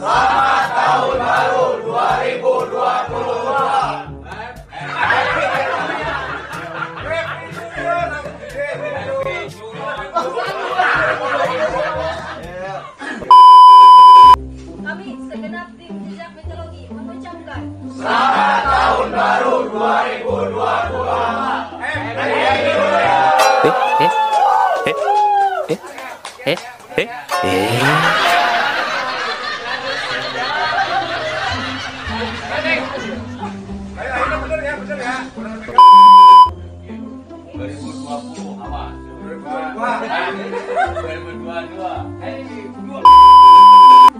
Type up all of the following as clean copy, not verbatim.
Selamat Tahun Baru 2022. Kami segenap tim Jejak Mitologi mengucapkan Selamat Tahun Baru 2022. Happy New Year.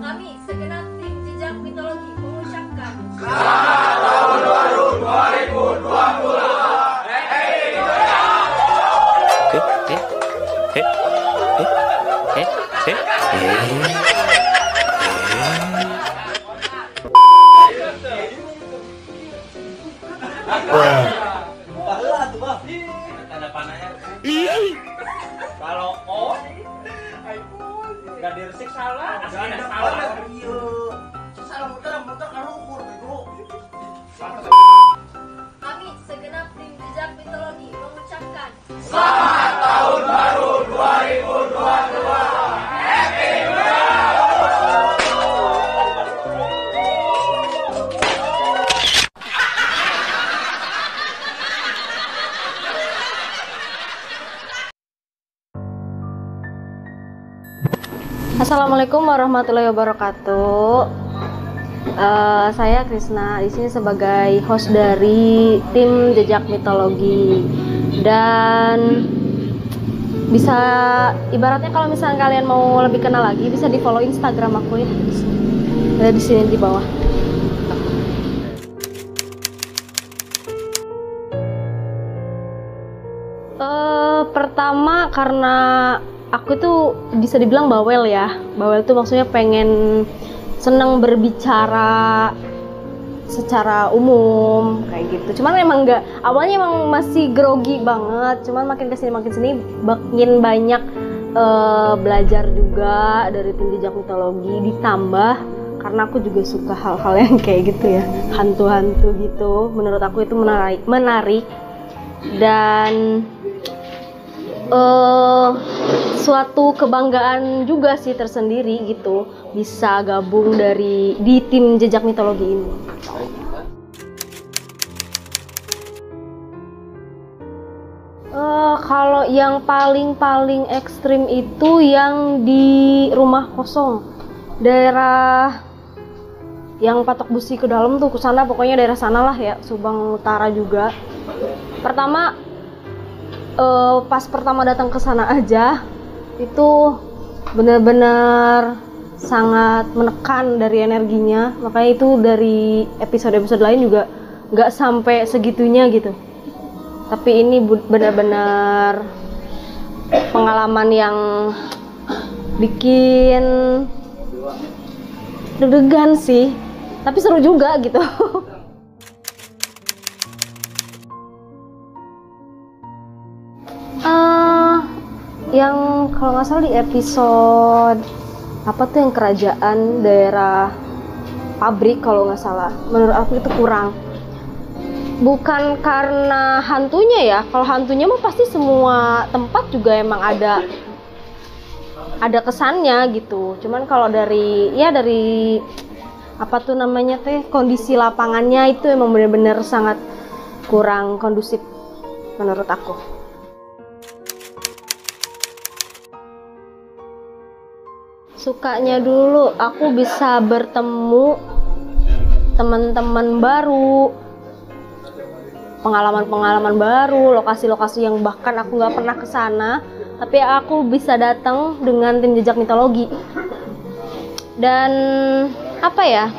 Kami segenap tim Jejak Mitologi mengucapkan Selamat Tahun Baru 2022. Happy New Kalau O nggak diresik salah, aslinya salah. Salah muter kan ukur bego. Kami segenap tim Jejak Mitologi mengucapkan Selamat Tahun Baru 2022. Happy New Year. Assalamualaikum warahmatullahi wabarakatuh. Saya Krisna di sini sebagai host dari tim Jejak Mitologi, dan bisa ibaratnya kalau misalnya kalian mau lebih kenal lagi bisa di follow Instagram aku ya, ada di sini di bawah. Pertama karena aku tuh bisa dibilang bawel ya. Bawel tuh maksudnya pengen seneng berbicara secara umum kayak gitu. Cuman emang nggak, awalnya emang masih grogi banget. Cuman makin kesini makin banyak belajar juga dari tim Jejak Mitologi. Ditambah karena aku juga suka hal-hal yang kayak gitu ya, hantu-hantu gitu. Menurut aku itu menarik dan suatu kebanggaan juga sih tersendiri gitu bisa gabung di tim Jejak Mitologi ini. Kalau yang paling ekstrim itu yang di rumah kosong, daerah yang Patok Busi ke dalam tuh, ke sana pokoknya daerah sana lah ya, Subang Utara juga. Pertama pas pertama datang ke sana aja itu benar-benar sangat menekan dari energinya, makanya itu dari episode-episode lain juga nggak sampai segitunya gitu, tapi ini benar-benar pengalaman yang bikin deg-degan sih, tapi seru juga gitu. Yang kalau nggak salah di episode apa tuh yang kerajaan daerah pabrik kalau nggak salah, menurut aku itu kurang. Bukan karena hantunya ya, kalau hantunya mah pasti semua tempat juga emang ada kesannya gitu. Cuman kalau dari apa tuh namanya teh, kondisi lapangannya itu emang bener-bener sangat kurang kondusif menurut aku. Sukanya dulu aku bisa bertemu teman-teman baru, pengalaman-pengalaman baru, lokasi-lokasi yang bahkan aku nggak pernah ke sana, tapi aku bisa datang dengan tim Jejak Mitologi. Dan apa ya,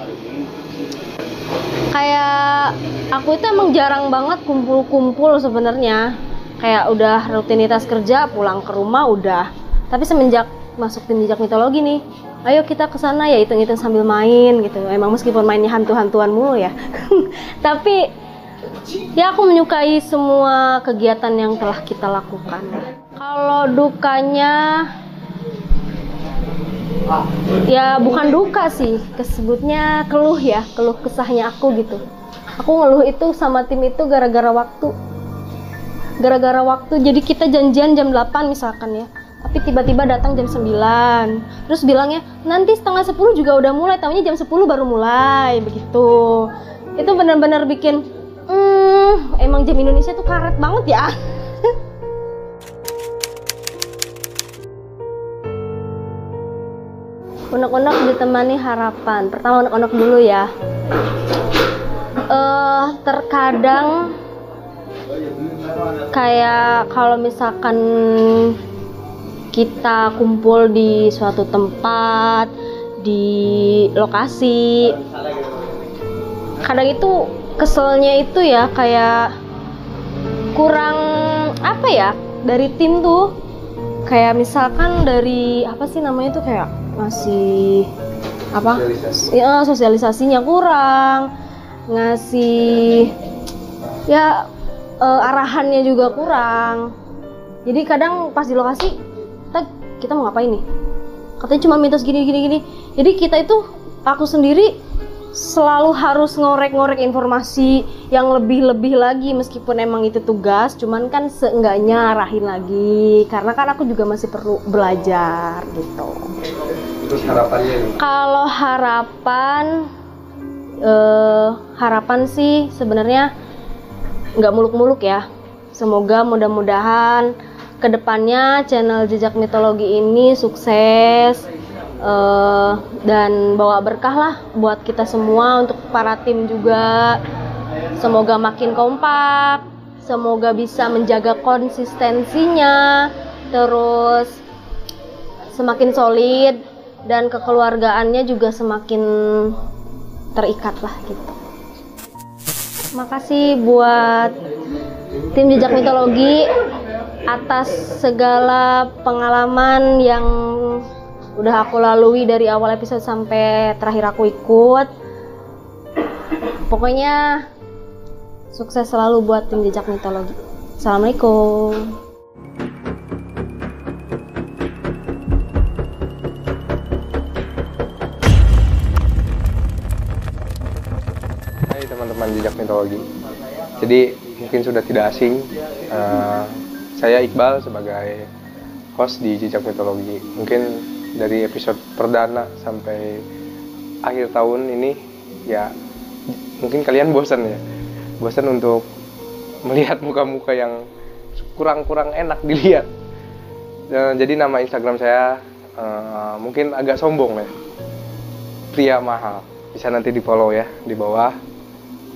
kayak aku itu emang jarang banget kumpul-kumpul sebenarnya, kayak udah rutinitas kerja pulang ke rumah udah. Tapi semenjak masuk tim Jejak Mitologi nih, ayo kita ke sana ya, hitung-hitung sambil main gitu. Emang meskipun mainnya hantu-hantuan mulu ya tapi ya aku menyukai semua kegiatan yang telah kita lakukan. Kalau dukanya ya bukan duka sih, kesebutnya keluh ya, keluh kesahnya aku gitu. Aku ngeluh itu sama tim itu gara-gara waktu. Gara-gara waktu, jadi kita janjian jam 8 misalkan ya, tapi tiba-tiba datang jam 9, terus bilangnya nanti setengah 10 juga udah mulai, tahunya jam 10 baru mulai, begitu. Itu benar-benar bikin emang jam Indonesia tuh karet banget ya. Unek-unek ditemani harapan. Pertama unek-unek dulu ya. Terkadang kayak kalau misalkan kita kumpul di suatu tempat, di lokasi, kadang itu keselnya itu ya kayak kurang apa ya dari tim tuh, kayak misalkan dari apa sih namanya tuh, kayak masih apa ya, sosialisasinya kurang, ngasih ya arahannya juga kurang. Jadi kadang pas di lokasi kita mau ngapain nih, katanya cuma minta segini gini. Jadi kita itu, aku sendiri selalu harus ngorek-ngorek informasi yang lebih-lebih lagi, meskipun emang itu tugas, cuman kan seenggaknya arahin lagi, karena kan aku juga masih perlu belajar gitu. Terus harapannya? Kalau harapan sih sebenarnya nggak muluk-muluk ya. Semoga mudah-mudahan kedepannya channel Jejak Mitologi ini sukses dan bawa berkah lah buat kita semua, untuk para tim juga. Semoga makin kompak, semoga bisa menjaga konsistensinya, terus semakin solid, dan kekeluargaannya juga semakin terikat lah gitu. Makasih buat tim Jejak Mitologi atas segala pengalaman yang udah aku lalui dari awal episode sampai terakhir aku ikut. Pokoknya sukses selalu buat tim Jejak Mitologi. Assalamualaikum. Hai teman-teman Jejak Mitologi. Jadi mungkin sudah tidak asing, saya Iqbal sebagai host di Jejak Mitologi. Mungkin dari episode perdana sampai akhir tahun ini ya, mungkin kalian bosan untuk melihat muka-muka yang kurang enak dilihat. Jadi nama Instagram saya mungkin agak sombong ya, Pria Mahal. Bisa nanti di follow ya di bawah,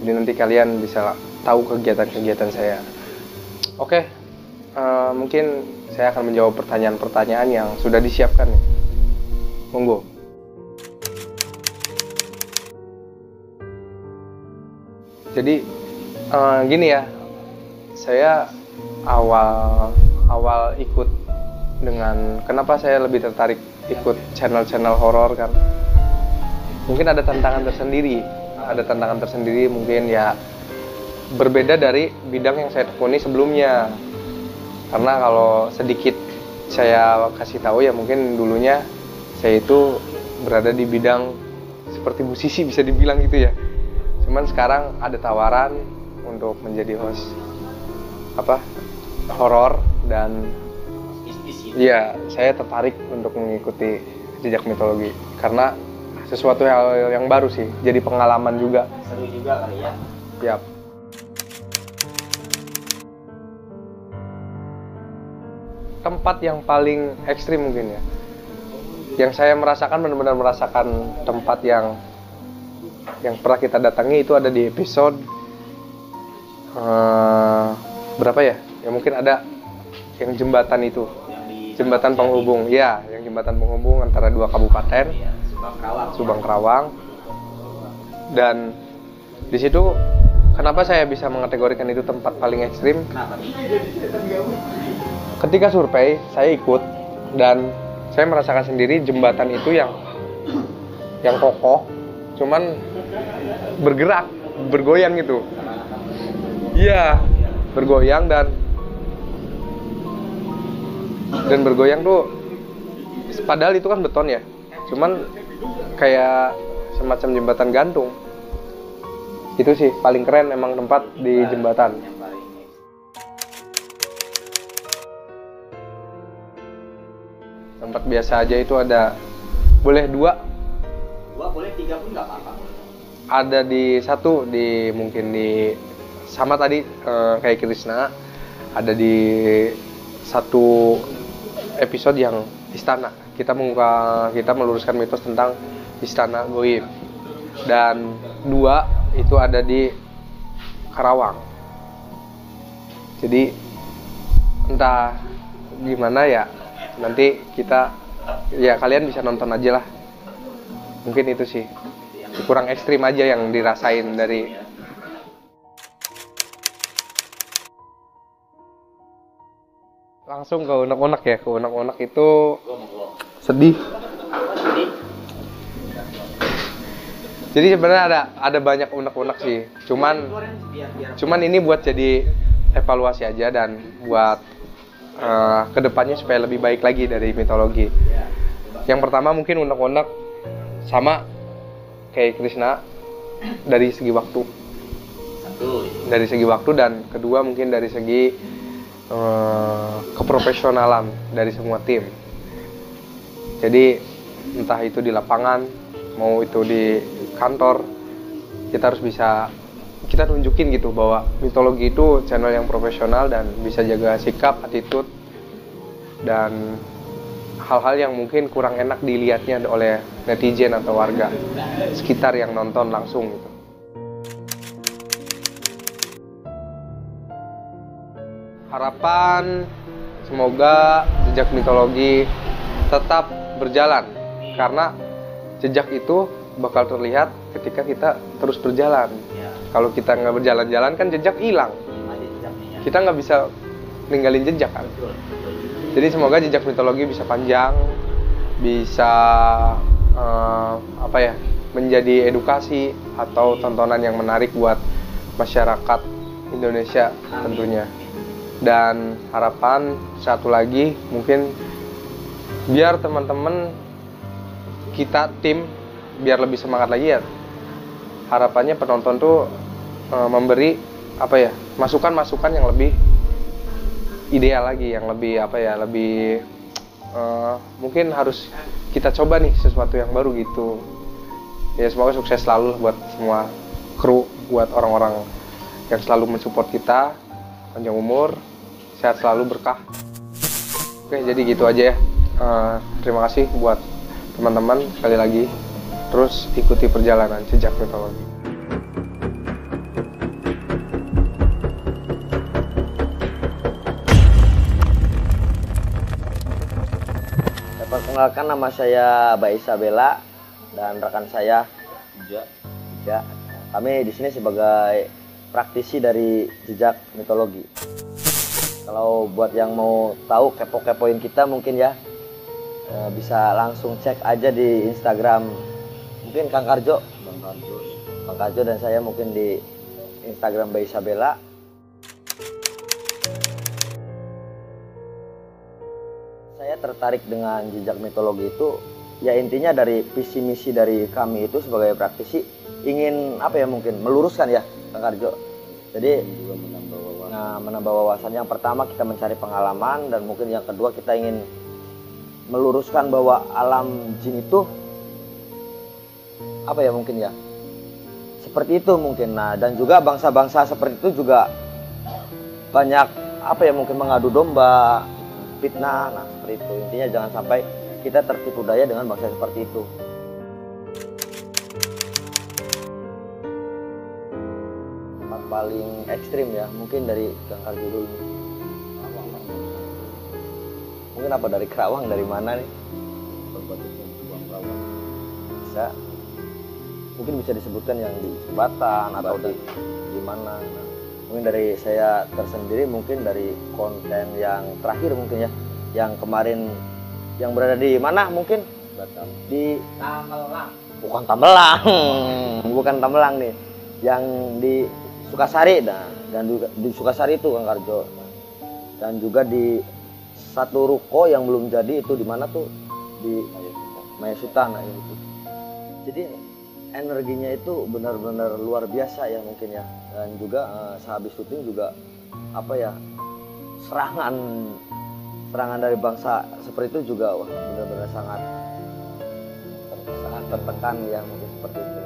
jadi nanti kalian bisa tahu kegiatan-kegiatan saya. Oke, mungkin saya akan menjawab pertanyaan-pertanyaan yang sudah disiapkan nih. Monggo. Jadi gini ya, saya awal ikut dengan, kenapa saya lebih tertarik ikut channel-channel horor kan? Mungkin ada tantangan tersendiri, mungkin ya berbeda dari bidang yang saya tekuni sebelumnya. Karena kalau sedikit saya kasih tahu ya, mungkin dulunya saya itu berada di bidang seperti musisi, bisa dibilang gitu ya. Cuman sekarang ada tawaran untuk menjadi host horor, dan ya saya tertarik untuk mengikuti Jejak Mitologi karena sesuatu hal yang baru sih, jadi pengalaman juga. Seru juga kali ya. Yap. Tempat yang paling ekstrim mungkin ya, yang saya merasakan, benar-benar merasakan tempat yang pernah kita datangi itu ada di episode berapa ya? Ya mungkin ada yang jembatan itu, jembatan penghubung ya, yang jembatan penghubung antara dua kabupaten, Subang Kerawang. Dan di situ kenapa saya bisa mengategorikan itu tempat paling ekstrim? Ketika survei saya ikut dan saya merasakan sendiri jembatan itu yang kokoh, cuman bergerak, bergoyang gitu. Iya, bergoyang dan bergoyang tuh, padahal itu kan beton ya. cuman kayak semacam jembatan gantung. Itu sih paling keren emang tempat di jembatan. Tempat biasa aja itu ada, boleh 2, boleh 3 pun nggak apa-apa. ada di satu di mungkin di sama tadi kayak Krishna, ada di satu episode yang istana. Kita meluruskan mitos tentang istana goib. Dan 2 itu ada di Karawang. Jadi entah gimana ya, nanti kalian bisa nonton aja lah. Mungkin itu sih kurang ekstrim aja yang dirasain dari. Langsung ke unek-unek ya. Ke unek-unek itu sedih. Jadi sebenarnya ada banyak unek-unek sih. Cuman ini buat jadi evaluasi aja dan buat kedepannya supaya lebih baik lagi dari mitologi. Yang pertama mungkin unek-unek sama kayak Krishna dari segi waktu. Dari segi waktu, dan kedua mungkin dari segi keprofesionalan dari semua tim. Jadi entah itu di lapangan, mau itu di kantor, kita harus bisa kita tunjukin gitu bahwa mitologi itu channel yang profesional dan bisa jaga sikap, attitude, dan hal-hal yang mungkin kurang enak dilihatnya oleh netizen atau warga sekitar yang nonton langsung gitu. Harapan semoga jejak mitologi tetap berjalan, karena jejak itu bakal terlihat ketika kita terus berjalan. Kalau kita nggak berjalan-jalan kan jejak hilang. Kita nggak bisa ninggalin jejak kan. Jadi semoga jejak mitologi bisa panjang, bisa menjadi edukasi atau tontonan yang menarik buat masyarakat Indonesia tentunya. Dan harapan satu lagi mungkin biar teman-teman kita tim biar lebih semangat lagi ya. Harapannya penonton tuh memberi masukan-masukan yang lebih ideal lagi, yang lebih mungkin harus kita coba nih sesuatu yang baru gitu. Ya semoga sukses selalu buat semua kru, buat orang-orang yang selalu mensupport kita, panjang umur, sehat selalu, berkah. Oke, jadi gitu aja ya. Terima kasih buat teman-teman sekali lagi. Terus ikuti perjalanan jejak mitologi. Perkenalkan, nama saya Mbak Isabella dan rekan saya Ija. Kami di sini sebagai praktisi dari jejak mitologi. Kalau buat yang mau tahu kepo-kepoin kita mungkin ya bisa langsung cek aja di Instagram. Mungkin Kang Karjo, dan saya mungkin di Instagram Mbak Isabella. Saya tertarik dengan jejak mitologi itu ya intinya dari visi misi dari kami itu sebagai praktisi ingin mungkin meluruskan ya Kang Karjo. Jadi menambah wawasan. Yang pertama kita mencari pengalaman, dan mungkin yang kedua kita ingin meluruskan bahwa alam jin itu mungkin ya seperti itu mungkin. Nah, dan juga bangsa-bangsa seperti itu juga banyak mungkin mengadu domba, fitnah. Nah, seperti itu. Intinya jangan sampai kita tertipu daya dengan bangsa seperti itu. Tempat paling ekstrim ya mungkin dari Kang Karjo dulu. Mungkin dari Karawang, dari mana nih? Bisa. Mungkin bisa disebutkan yang di Jembatan atau di mana. Mungkin dari saya tersendiri, mungkin dari konten yang terakhir mungkin ya, yang kemarin yang berada di mana mungkin? Di Tamelang. Bukan Tamelang nih. Yang di Sukasari, dan juga di Sukasari itu Kang Karjo. Dan juga di satu ruko yang belum jadi itu di mana tuh? Di Maya Sutana itu. Jadi energinya itu benar-benar luar biasa ya mungkin ya. Dan juga sehabis syuting juga apa ya, serangan dari bangsa seperti itu juga wah, benar-benar sangat tertekan ya mungkin seperti itu.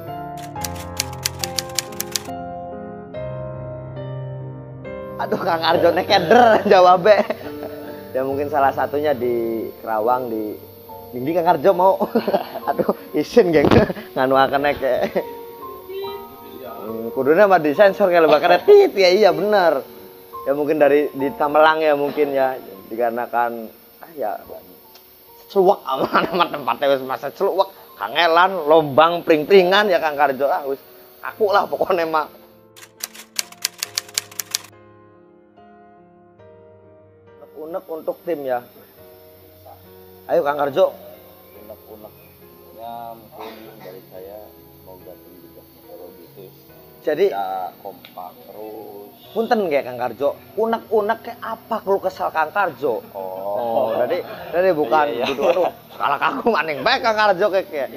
Aduh Kang Arjo nekeder jawabnya. Ya mungkin salah satunya di Kerawang di Kang Arjo mau. Aduh isin geng nganu akan nek. Kudune mah disensor kalau bakal tit ya iya bener. Ya mungkin dari di Tamelang ya mungkin ya dikarenakan ya celuak aman tempatnya wis masa celuak kangelan lombang pring-pringan ya Kang Arjo wis aku lah pokoknya mah. Unek untuk tim ya. Ayo Kang Arjo. Unek-uneknya mungkin dari saya semoga tim Jejak Mitologi itu Jadi bisa kompak terus. punten kayak Kang Arjo. Unek-unek kayak apa kalau kesal Kang Arjo? Oh, jadi bukan gitu aduh. Kalau aku maning baik Kang Arjo kayak.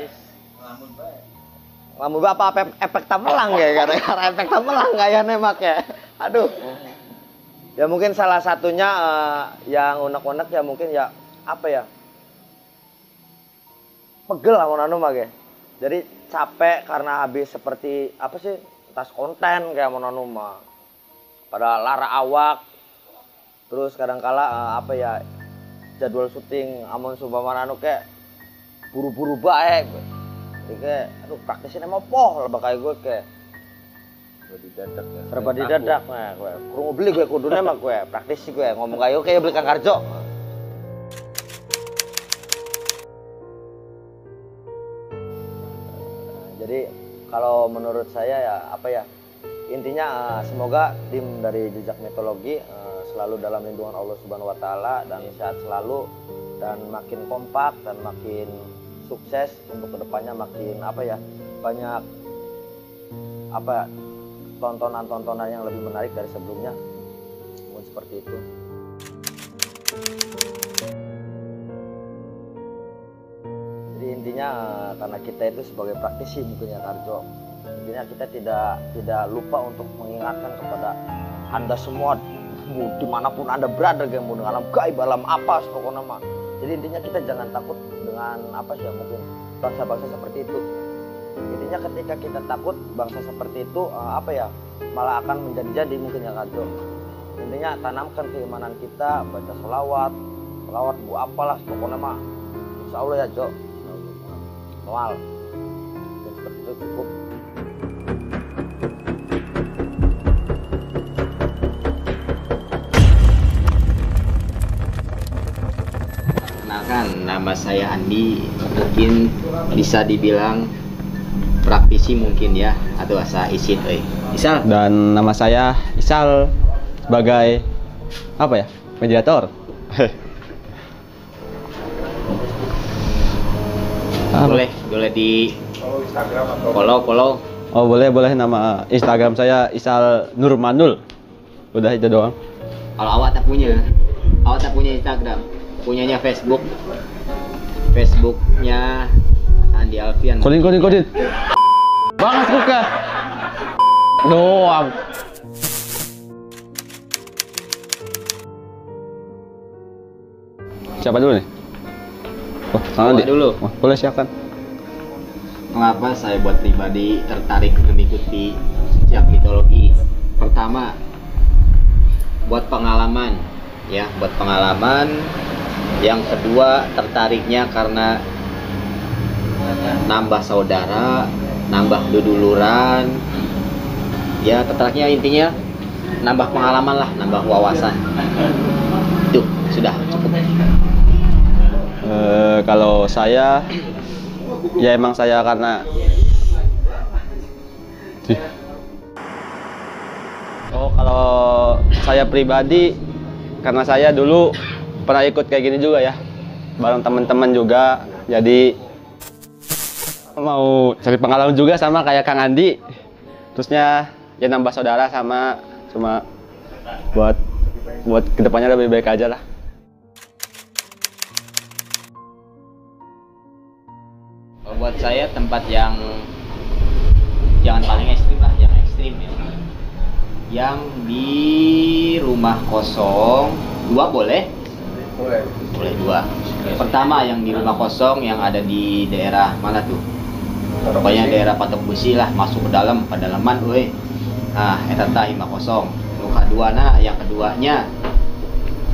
Lamun bapak efek tamelang ya karena efek tamelang gaya nemak ya. Aduh. Ya mungkin salah satunya yang unek-unek ya mungkin ya apa ya? Pegel lah anu mah ge. Jadi capek karena habis seperti apa sih? Tas konten kayak anu mah. Pada lara awak. Terus kadang-kala apa ya? Jadwal syuting amun sumpama anu kayak buru-buru bae. Jadi kayak aduh praktisnya mau poh lah kayak gue kayak serba didadak nah gue kurang beli gue kudune mah gue praktisi gue ngomong kayak oke beli Kang Arjo. Jadi kalau menurut saya ya apa ya intinya semoga tim dari Jejak Mitologi selalu dalam lindungan Allah Subhanahu Wa Taala dan sehat selalu dan makin kompak dan makin sukses untuk kedepannya makin apa ya banyak apa tontonan-tontonan yang lebih menarik dari sebelumnya mungkin seperti itu. Jadi intinya karena kita itu sebagai praktisi mungkin ya Arjo, intinya kita tidak lupa untuk mengingatkan kepada Anda semua dimanapun Anda berada mau dengan alam gaib alam apa pokoknya mah. Jadi intinya kita jangan takut dengan apa sih ya mungkin bangsa-bangsa seperti itu. Intinya ketika kita takut bangsa seperti itu apa ya malah akan menjadi mungkin ya Kak Jo. Intinya tanamkan keimanan kita, baca selawat bu apalah pokoknya mah insya Allah ya Jo. Noal dan seperti itu cukup. Kenalkan, nama saya Andi. Mungkin bisa dibilang praktisi mungkin ya atau asa isit Isal. Dan nama saya Isal sebagai apa ya mediator. boleh di follow. Oh boleh nama Instagram saya Isal Nurmanul. Udah itu doang. Kalau awak tak punya Instagram, punyanya Facebooknya Andi Alfian. Kodin. Banget suka. Doang. Siapa dulu nih? Oh, Kang Andi dulu. Oh, boleh silakan. Mengapa saya buat pribadi tertarik mengikuti Jejak Mitologi? Pertama, buat pengalaman. Yang kedua, tertariknya karena nambah saudara, nambah duduluran. Ya, tertariknya intinya nambah pengalaman lah, nambah wawasan. Itu sudah cukup. Kalau saya ya emang saya karena kalau saya pribadi karena saya dulu pernah ikut kayak gini juga ya bareng teman-teman juga, jadi mau cari pengalaman juga sama kayak Kang Andi, terusnya ya nambah saudara sama cuma buat kedepannya lebih baik aja lah. buat saya tempat yang jangan paling ekstrim lah, yang ekstrim ya. Yang di rumah kosong, 2 boleh? Boleh 2. Pertama yang di rumah kosong yang ada di daerah mana tuh? Pokoknya daerah Patok Besi lah, masuk ke dalam, pedalaman weh. Nah, eta tah imah kosong.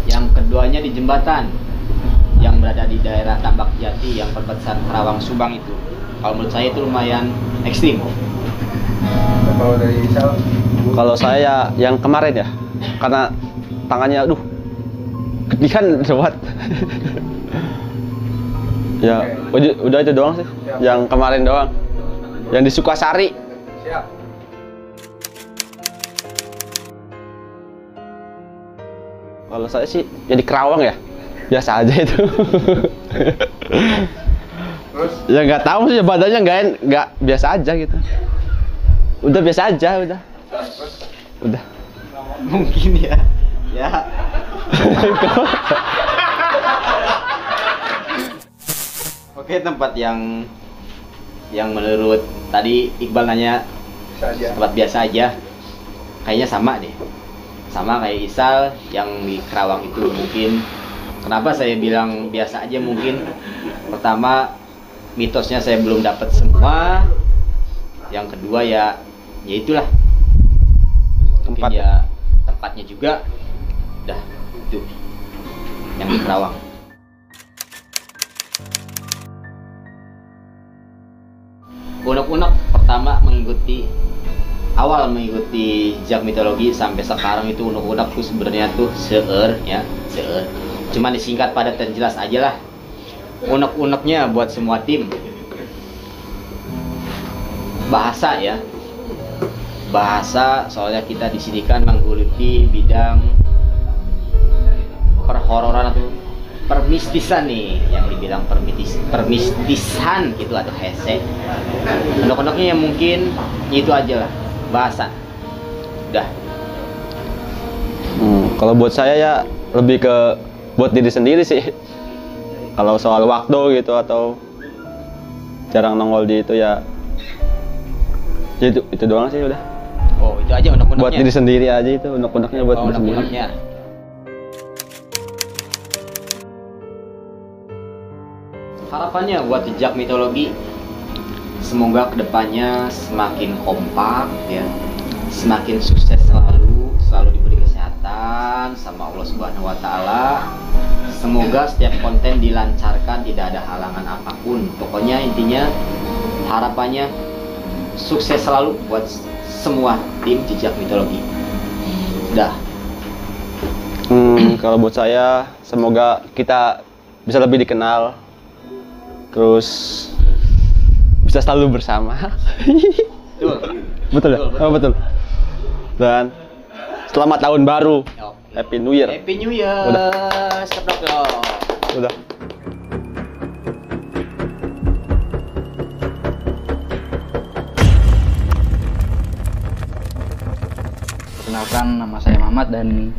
Yang keduanya di jembatan yang berada di daerah Tambak Jati yang perbatasan Karawang Subang itu. Kalau menurut saya itu lumayan ekstrim. Kalau dari Isal, Kalau saya yang kemarin ya, karena tangannya aduh ketikan lewat. Ya, udah itu doang sih. Yang kemarin doang. Yang di Sukasari. siap. Kalau saya sih ya di Kerawang ya. Biasa aja itu. Terus Ya nggak tahu sih badannya nggak biasa aja gitu. Udah biasa aja udah. Udah. Mungkin ya. Ya. Oke, tempat yang menurut tadi Iqbal nanya bisa aja. tempat biasa aja. Kayaknya sama deh. Sama kayak Isal yang di Kerawang itu mungkin. Kenapa saya bilang biasa aja mungkin? Pertama, mitosnya saya belum dapat semua. Yang kedua ya itulah. Mungkin Tempat. ya tempatnya juga. Udah itu yang di Kerawang. Unek-unek pertama awal mengikuti jejak mitologi sampai sekarang itu unek-unek tuh sebenarnya tuh seueur. Cuman disingkat padat dan jelas aja lah. Unek-uneknya buat semua tim. Bahasa ya. Bahasa soalnya kita di sini kan menggeluti bidang perhororan atau permistisan nih, yang dibilang permistisan gitu atau hese. Unek-uneknya yang mungkin itu aja lah, bahasa. Udah. Kalau buat saya ya lebih ke buat diri sendiri sih. Kalau soal waktu gitu atau jarang nongol di itu ya itu doang sih udah. Oh, itu aja unek-uneknya. Buat diri sendiri aja itu unek-uneknya buat diri sendiri. Unek-uneknya. Harapannya buat jejak mitologi, semoga kedepannya semakin kompak ya, semakin sukses selalu diberi kesehatan sama Allah Subhanahu Wa Taala. Semoga setiap konten dilancarkan, tidak ada halangan apapun. Pokoknya intinya harapannya sukses selalu buat semua tim jejak mitologi. Dah. Kalau buat saya semoga kita bisa lebih dikenal. Terus bisa selalu bersama. Betul ya? Oh, betul. Dan selamat tahun baru. Happy New Year. Happy New Year. Udah. Stop dong. Udah. Perkenalkan, nama saya Mamat dan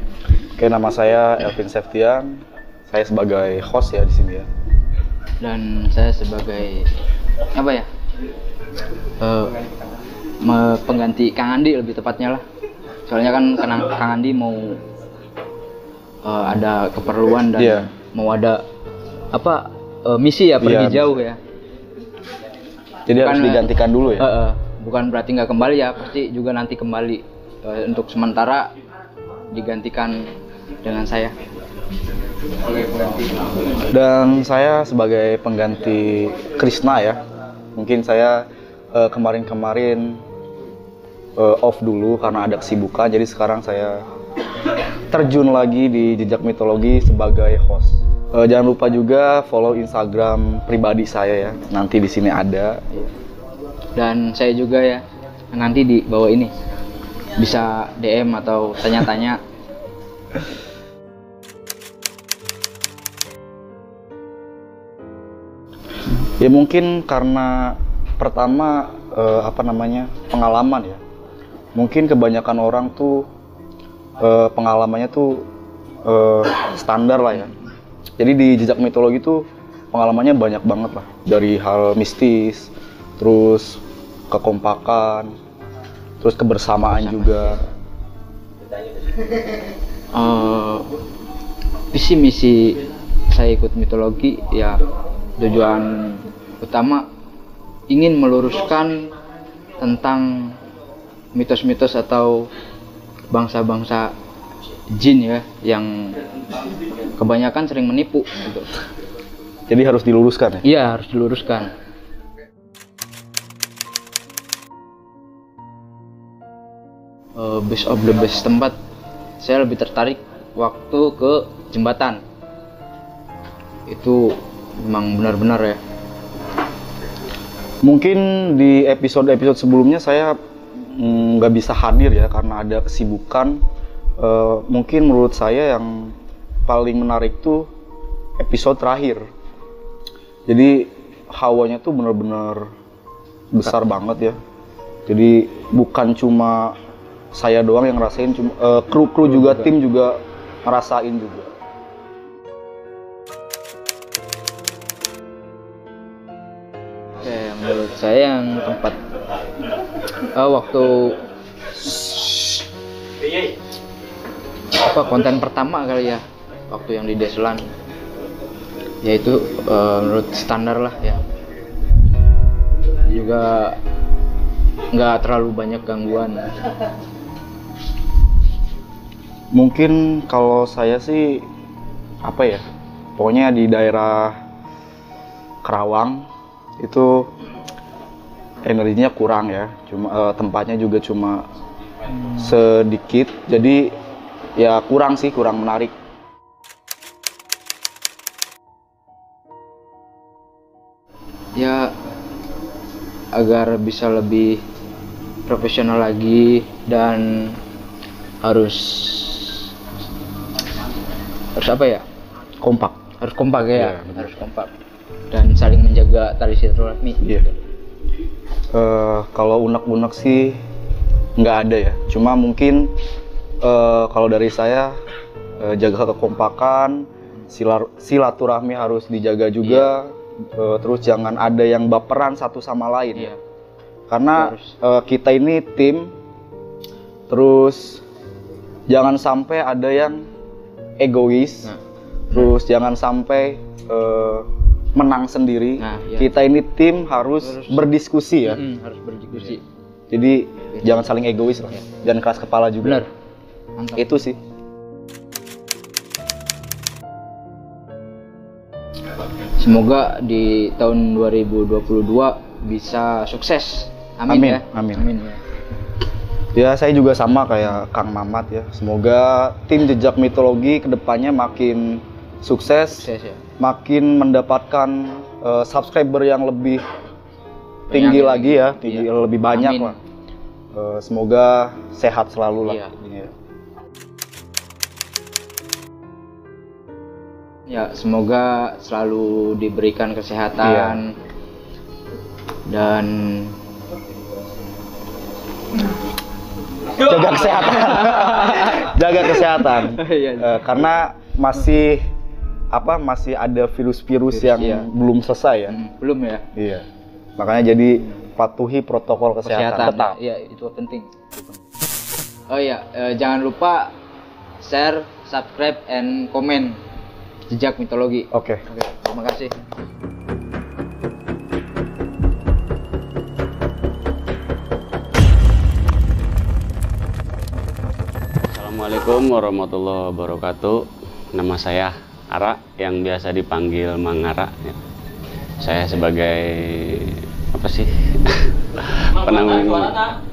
Nama saya Elvin Septian. Saya sebagai host ya di sini ya. saya sebagai apa ya? Pengganti Kang Andi lebih tepatnya lah. Soalnya kan Kang Andi mau ada keperluan dan Iya. mau ada misi ya, pergi Iya. jauh ya. Jadi harus Bukan, digantikan dulu ya. Bukan berarti nggak kembali ya, pasti juga nanti kembali. Untuk sementara digantikan dengan saya. Dan saya sebagai pengganti Krishna ya. Mungkin saya kemarin-kemarin off dulu karena ada kesibukan. Jadi sekarang saya terjun lagi di jejak mitologi sebagai host. Jangan lupa juga follow Instagram pribadi saya ya. Nanti di sini ada. Dan saya juga ya, nanti di bawah ini bisa DM atau tanya-tanya. Ya mungkin karena pertama pengalaman ya. Mungkin kebanyakan orang tuh pengalamannya tuh standar lah ya. Jadi di jejak mitologi tuh pengalamannya banyak banget lah, dari hal mistis, terus kekompakan, terus kebersamaan juga. Visi misi saya ikut mitologi ya, tujuan utama ingin meluruskan tentang mitos-mitos atau bangsa-bangsa jin ya, yang kebanyakan sering menipu gitu. Jadi harus diluruskan ya? Iya, harus diluruskan. Best of the best tempat, saya lebih tertarik waktu ke jembatan. Itu memang benar-benar ya. Mungkin di episode-episode sebelumnya saya nggak bisa hadir ya karena ada kesibukan. Mungkin menurut saya yang paling menarik tuh episode terakhir. Jadi hawanya tuh benar-benar besar banget ya. Jadi bukan cuma saya doang yang ngerasain, cuma kru juga, tim juga ngerasain juga. Oke, menurut saya yang tempat waktu konten pertama kali ya, waktu yang di Deslan, yaitu menurut standar lah ya, juga nggak terlalu banyak gangguan. Mungkin kalau saya sih apa ya, pokoknya di daerah Kerawang itu energinya kurang ya, cuma tempatnya juga cuma sedikit, jadi ya kurang menarik. Ya agar bisa lebih profesional lagi dan harus apa ya, harus kompak ya, harus kompak dan saling menjaga tali silaturahmi. Iya. Kalau unek-unek sih nggak ada ya, cuma mungkin kalau dari saya jaga kekompakan, silaturahmi harus dijaga juga. Terus jangan ada yang baperan satu sama lain ya, karena kita ini tim. Terus jangan sampai ada yang egois, terus jangan sampai menang sendiri. Kita ini tim harus berdiskusi ya, harus berdiskusi. Jadi jangan saling egois lah, jangan keras kepala juga. Benar. Mantap. Itu sih. Semoga di tahun 2022 bisa sukses. Amin. Ya. Amin. Ya, saya juga sama kayak Kang Mamat ya. Semoga tim Jejak Mitologi kedepannya makin sukses ya. Makin mendapatkan subscriber yang lebih tinggi lagi ya, lebih banyak. Amin. Lah. Semoga sehat selalu lah. Iya. Ya, semoga selalu diberikan kesehatan dan jaga kesehatan. Jaga kesehatan. Karena masih ada virus-virus yang belum selesai ya. Belum ya. Iya. Makanya jadi patuhi protokol kesehatan tetap. Iya, itu penting. Oh iya, jangan lupa share, subscribe, and comment Jejak Mitologi. Oke. Terima kasih. Assalamualaikum warahmatullahi wabarakatuh. Nama saya Ara, yang biasa dipanggil Mang Ara. Saya sebagai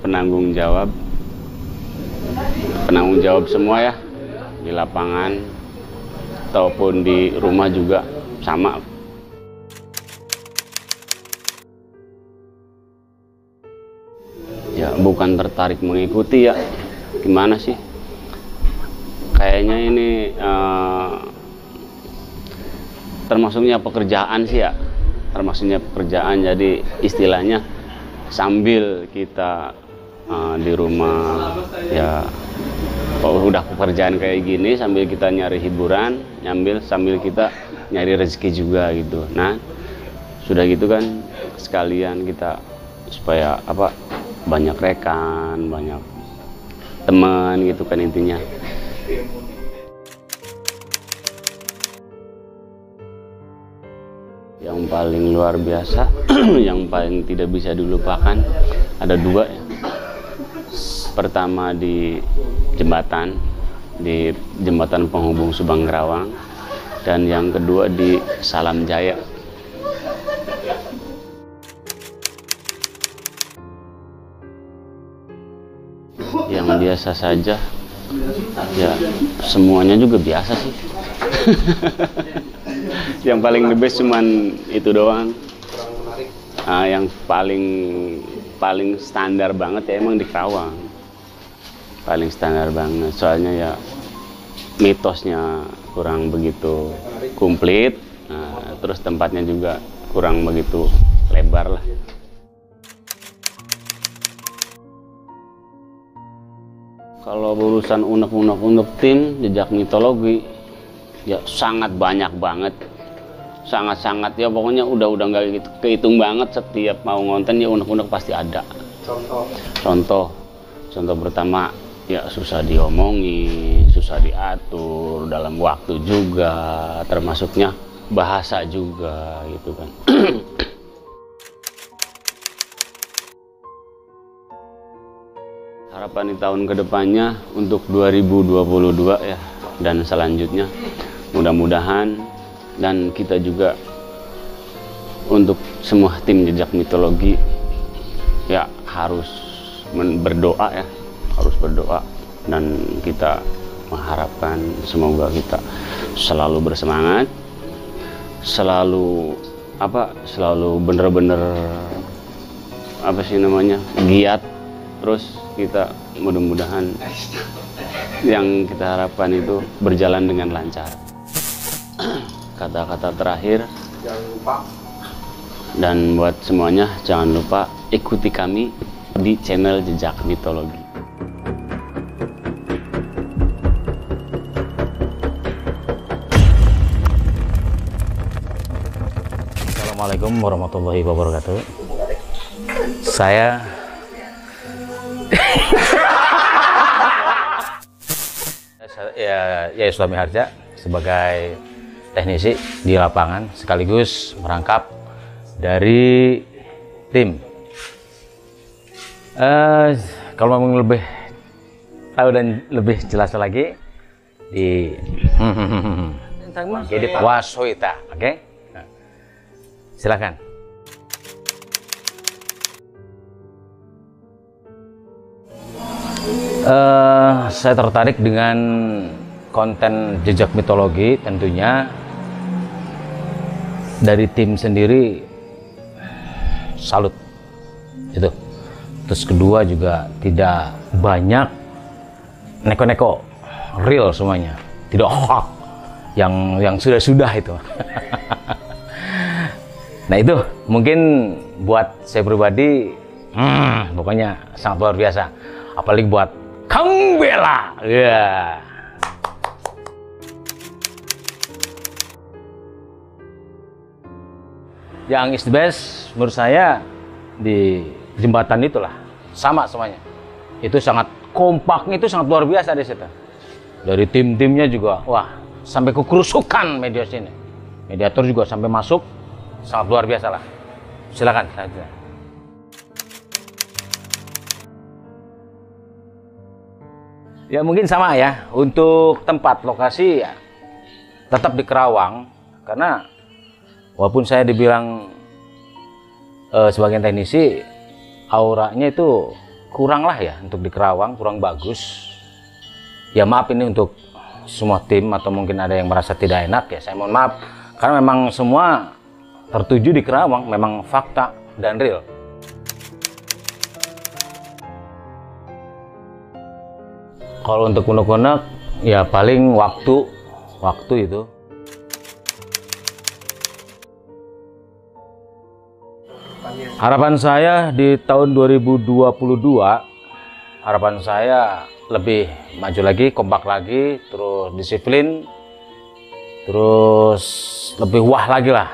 penanggung jawab semua ya, di lapangan ataupun di rumah juga sama. Ya bukan tertarik mengikuti ya, gimana sih, kayaknya ini termasuknya pekerjaan sih ya, jadi istilahnya sambil kita di rumah ya, udah pekerjaan kayak gini, sambil kita nyari hiburan, sambil kita nyari rezeki juga gitu. Nah sudah gitu kan sekalian kita supaya apa, banyak rekan, banyak teman gitu kan intinya. Yang paling luar biasa yang paling tidak bisa dilupakan ada dua ya. Pertama di jembatan penghubung Subang Gerawang, dan yang kedua di Salam Jaya. Yang biasa saja ya, semuanya juga biasa sih. Yang paling the best cuman itu doang. Yang paling standar banget ya emang di Kerawang, paling standar banget, soalnya ya mitosnya kurang begitu komplit, terus tempatnya juga kurang begitu lebar lah. Kalau urusan unek-unek tim jejak mitologi ya sangat banyak banget, sangat ya, pokoknya udah nggak gitu kehitung banget. Setiap mau ngonten ya unek-unek pasti ada. Contoh pertama ya susah diomongi, susah diatur dalam waktu juga, termasuknya bahasa juga gitu kan. Harapan di tahun kedepannya untuk 2022 ya dan selanjutnya, mudah-mudahan, dan kita juga untuk semua tim jejak mitologi ya harus berdoa ya, harus berdoa, dan kita mengharapkan semoga kita selalu bersemangat, selalu bener-bener giat, terus kita mudah-mudahan yang kita harapkan itu berjalan dengan lancar. Kata-kata terakhir, jangan lupa, dan buat semuanya jangan lupa ikuti kami di channel Jejak Mitologi. Assalamualaikum warahmatullahi wabarakatuh. Saya ya Sulami Harja sebagai teknisi di lapangan sekaligus merangkap dari tim. Kalau mau lebih tahu dan lebih jelas lagi di Washoita, oke? Silakan. Saya tertarik dengan konten jejak mitologi, tentunya dari tim sendiri salut itu. Terus kedua juga tidak banyak neko-neko, real semuanya, tidak hoax yang sudah itu. Nah itu mungkin buat saya pribadi pokoknya sangat luar biasa, apalagi buat Kang Bella. Yeah. Yang is the best menurut saya di jembatan itulah, sama semuanya. Itu sangat kompaknya, itu sangat luar biasa di situ. Dari tim-timnya juga, wah, sampai kekerusukan media sini. Mediator juga sampai masuk, sangat luar biasa lah. Silakan saja. Ya mungkin sama ya, untuk tempat lokasi ya tetap di Kerawang, karena walaupun saya dibilang sebagai teknisi, auranya itu kurang lah ya untuk di Kerawang, kurang bagus. Ya maaf ini untuk semua tim, atau mungkin ada yang merasa tidak enak ya, saya mohon maaf. Karena memang semua tertuju di Kerawang, memang fakta dan real. Kalau untuk unek-unek ya paling waktu itu. Harapan saya di tahun 2022, harapan saya lebih maju lagi, kompak lagi, terus disiplin, terus lebih wah lagi lah.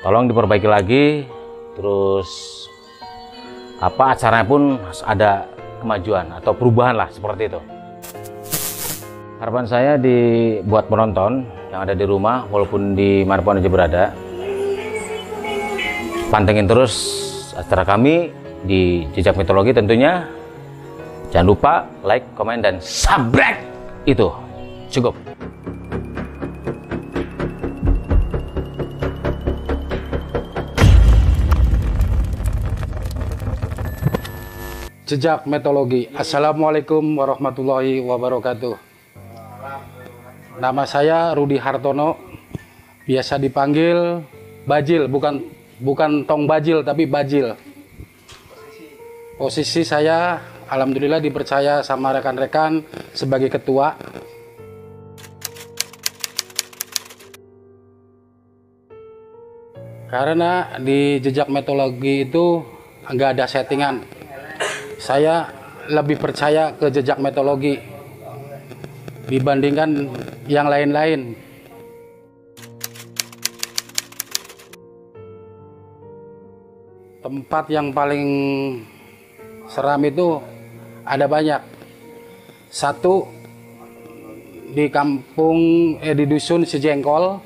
Tolong diperbaiki lagi, terus acaranya pun ada kemajuan atau perubahan lah seperti itu. Harapan saya buat penonton yang ada di rumah, walaupun di manapun aja berada, pantengin terus acara kami di Jejak Mitologi tentunya. Jangan lupa like, komen, dan subscribe. Itu cukup. Jejak Mitologi. Assalamualaikum warahmatullahi wabarakatuh. Nama saya Rudi Hartono, biasa dipanggil Bajil, bukan Tong Bajil tapi Bajil. Posisi saya alhamdulillah dipercaya sama rekan-rekan sebagai ketua. Karena di Jejak Mitologi itu nggak ada settingan. Saya lebih percaya ke Jejak Mitologi dibandingkan yang lain-lain. Tempat yang paling seram itu ada banyak. Satu di di dusun Sejengkol.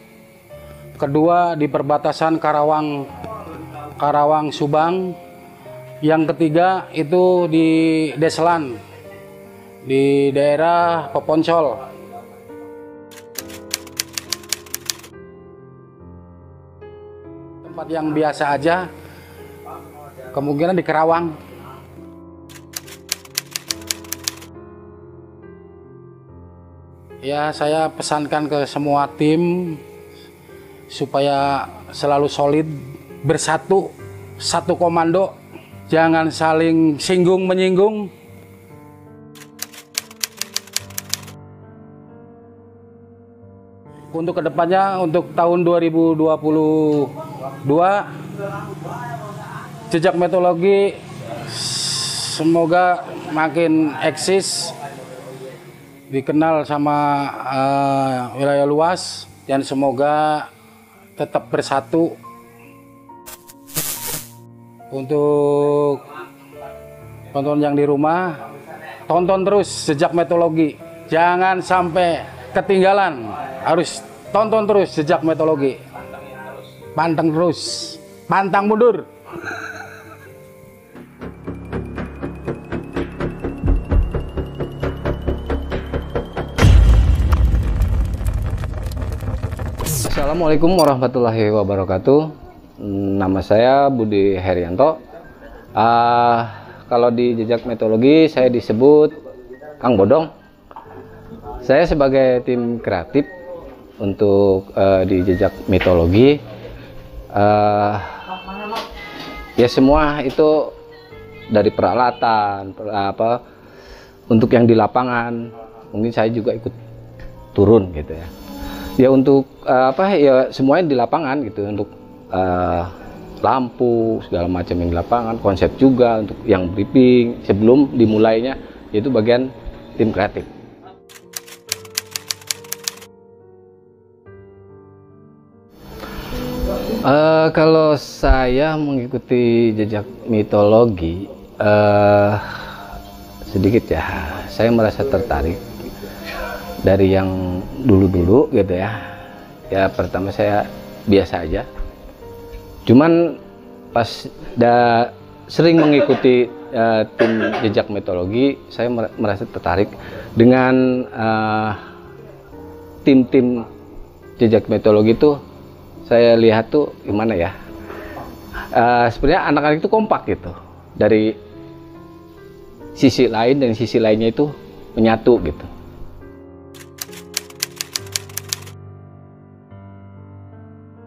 Kedua di perbatasan Karawang Subang. Yang ketiga itu di Deslan, di daerah Peponcol. Tempat yang biasa aja, kemungkinan di Karawang. Ya, saya pesankan ke semua tim supaya selalu solid, bersatu, satu komando. Jangan saling singgung menyinggung. Untuk kedepannya, untuk tahun 2022, Jejak Mitologi semoga makin eksis, dikenal sama wilayah luas, dan semoga tetap bersatu. Untuk tonton yang di rumah, tonton terus Jejak Mitologi, jangan sampai ketinggalan, harus tonton terus Jejak Mitologi, pantang terus, pantang mundur. Assalamualaikum warahmatullahi wabarakatuh. Nama saya Budi Herianto. Kalau di Jejak Mitologi saya disebut Kang Bodong. Saya sebagai tim kreatif untuk di Jejak Mitologi. Ya semua itu dari peralatan, untuk yang di lapangan. Mungkin saya juga ikut turun gitu ya. Ya untuk ya semuanya di lapangan gitu, untuk lampu segala macam yang di lapangan, konsep juga untuk yang briefing sebelum dimulainya, yaitu bagian tim kreatif. Kalau saya mengikuti Jejak Mitologi sedikit ya, saya merasa tertarik dari yang dulu-dulu gitu ya. Ya pertama saya biasa aja. Cuman pas sering mengikuti tim Jejak Mitologi, saya merasa tertarik dengan tim-tim Jejak Mitologi itu. Saya lihat tuh gimana ya, sebenarnya anak-anak itu kompak gitu, dari sisi lain dan sisi lainnya itu menyatu gitu.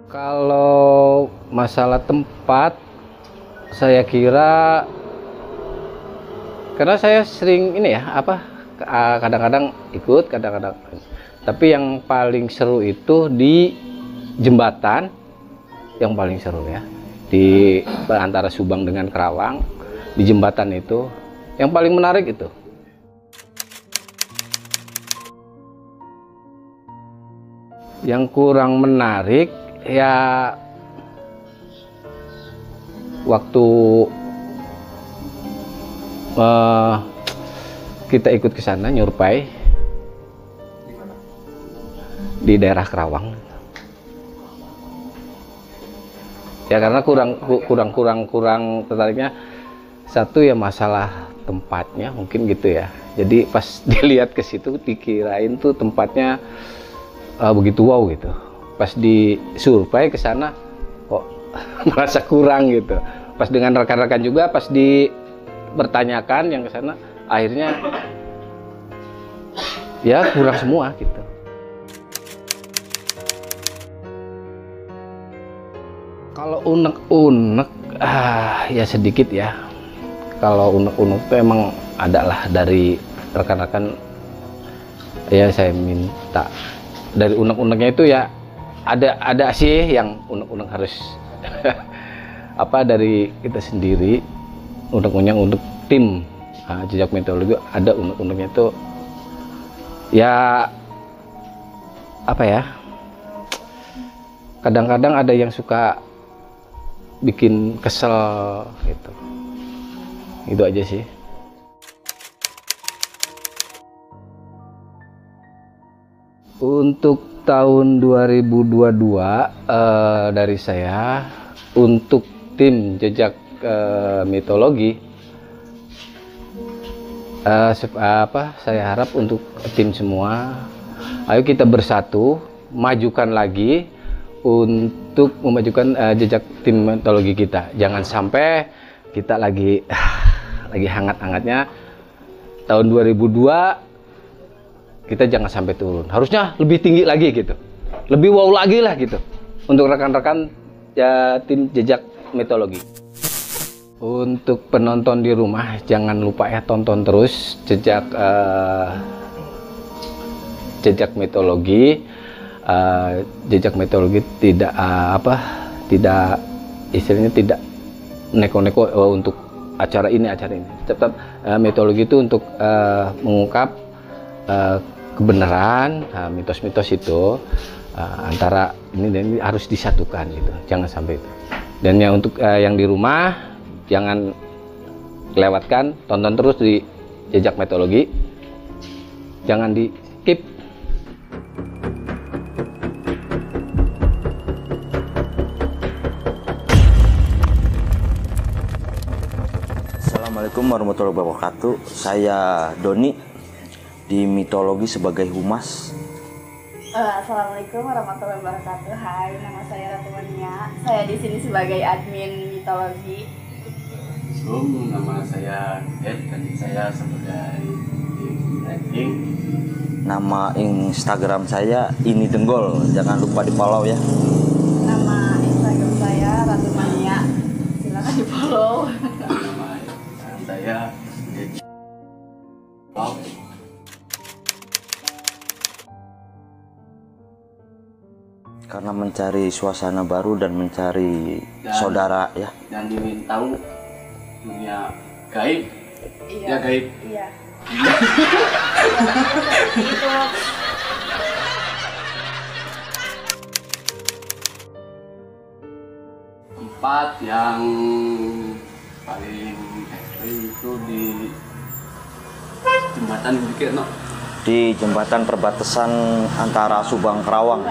Kalau masalah tempat, saya kira karena saya sering ini ya, kadang-kadang ikut, kadang-kadang. Tapi yang paling seru itu di jembatan, yang paling seru ya, di antara Subang dengan Karawang, di jembatan itu, yang paling menarik itu. . Yang kurang menarik ya waktu kita ikut ke sana nyurpai di daerah Kerawang. Ya karena kurang tertariknya satu ya masalah tempatnya mungkin gitu ya. Jadi pas dilihat ke situ dikirain tuh tempatnya begitu wow gitu. Pas disurvei ke sana kok merasa kurang gitu. Pas dengan rekan-rekan juga pas dipertanyakan yang ke sana akhirnya ya kurang semua gitu. Kalau unek-unek ya sedikit ya. Kalau unek-unek itu emang ada lah dari rekan-rekan ya, saya minta dari unek-uneknya itu ya ada sih yang unek-unek harus apa dari kita sendiri, unek-uneknya untuk tim jejak metodologi ada unek-uneknya itu ya apa ya, kadang-kadang ada yang suka bikin kesel gitu. Itu aja sih. Untuk tahun 2022 dari saya untuk tim jejak mitologi saya harap untuk tim semua ayo kita bersatu majukan lagi untuk memajukan jejak tim mitologi kita. Jangan sampai kita lagi hangat-hangatnya tahun 2002 kita jangan sampai turun. Harusnya lebih tinggi lagi gitu. Lebih wow lagi lah gitu. Untuk rekan-rekan tim jejak mitologi. Untuk penonton di rumah jangan lupa ya tonton terus jejak mitologi. Jejak mitologi tidak tidak istilahnya tidak neko-neko untuk acara ini. Tetap mitologi itu untuk mengungkap kebenaran mitos-mitos itu antara ini dan ini harus disatukan gitu. Jangan sampai itu. Dan yang untuk yang di rumah jangan lewatkan, tonton terus di jejak mitologi. Jangan di skip. Assalamualaikum warahmatullahi wabarakatuh. Saya Doni di mitologi sebagai humas. Assalamualaikum warahmatullahi wabarakatuh. Hai, nama saya Ratu Mania. Saya di sini sebagai admin mitologi. Assalamualaikum, nama saya Ed dan saya sebagai writing. Nama Instagram saya ini Denggol. Jangan lupa di follow ya. Nama Instagram saya Ratu Mania. Silakan di follow. Saya karena mencari suasana baru dan mencari saudara ya. Dan ingin tahu dunia gaib. Iya. Ya gaib. Iya. Tempat yang paling itu di jembatan dikit no. Di jembatan perbatasan antara Subang Kerawang.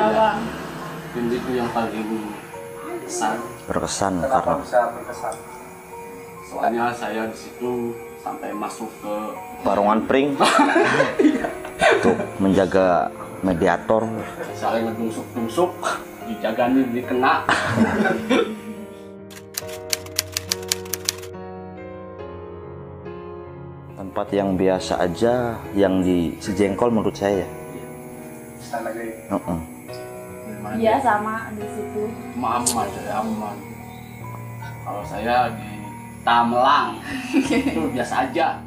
Itu yang paling berkesan karena soalnya saya di situ sampai masuk ke Barongan Pring untuk menjaga mediator. Saling ngetusuk-tusuk, dijaga nih dikena. Tempat yang biasa aja, yang di Sejengkol menurut saya. Iya sama di situ. Aman. Kalau saya di Tamelang itu biasa aja.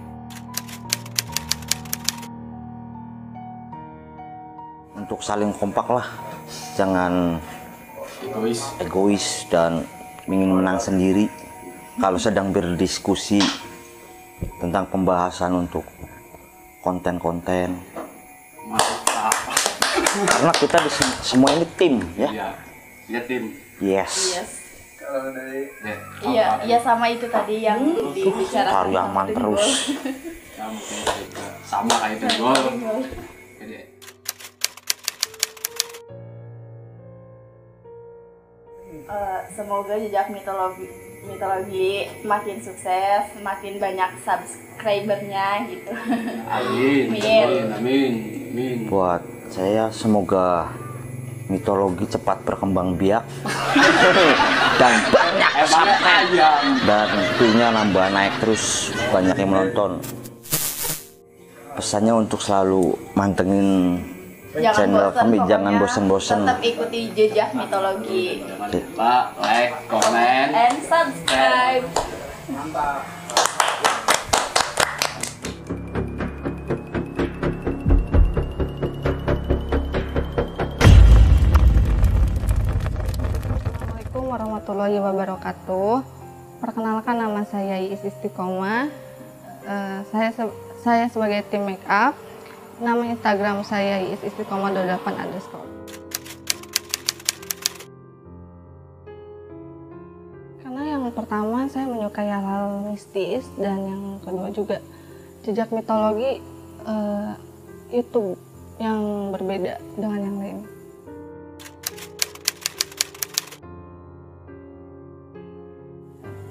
Untuk saling kompak lah, jangan egois dan ingin menang sendiri. Kalau sedang berdiskusi tentang pembahasan untuk konten-konten. Karena kita semua ini tim ya. Iya, tim. Yes. Kalau dari Iya sama itu tadi yang dibicarakan. Cari aman terus. Sama kayak itu gol. Semoga jejak mitologi makin sukses, makin banyak subscribernya gitu. Amin. Buat saya semoga mitologi cepat berkembang biak dan banyak subscribe dan tentunya nambah naik terus, banyak yang menonton. Pesannya untuk selalu mantengin channel kami, jangan bosan-bosan. Tetap ikuti jejak mitologi. Jangan lupa like, comment, and subscribe. Assalamualaikum warahmatullahi wabarakatuh. Perkenalkan, nama saya Iis Istiqomah. Saya sebagai tim make up. Nama Instagram saya istiqomah28_. Karena yang pertama saya menyukai hal-hal mistis, dan yang kedua juga jejak mitologi YouTube yang berbeda dengan yang lain.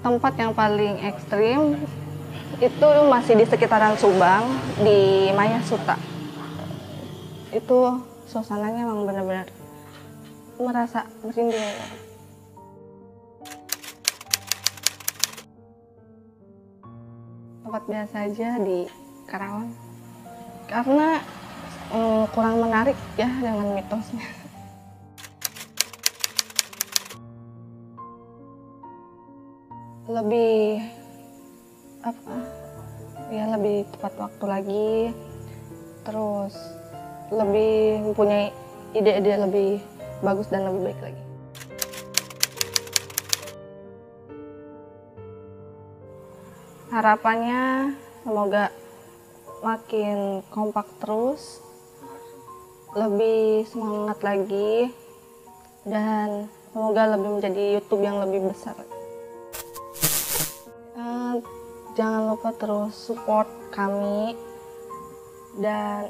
Tempat yang paling ekstrim itu masih di sekitaran Subang, di Maya Suta. Itu suasananya memang benar-benar merasa merinding. Tempat biasa aja di Karawang, karena kurang menarik ya dengan mitosnya. Lebih lebih tepat waktu lagi, terus lebih mempunyai ide-ide lebih bagus dan lebih baik lagi. Harapannya semoga makin kompak terus, lebih semangat lagi, dan semoga lebih menjadi YouTube yang lebih besar. Jangan lupa terus support kami dan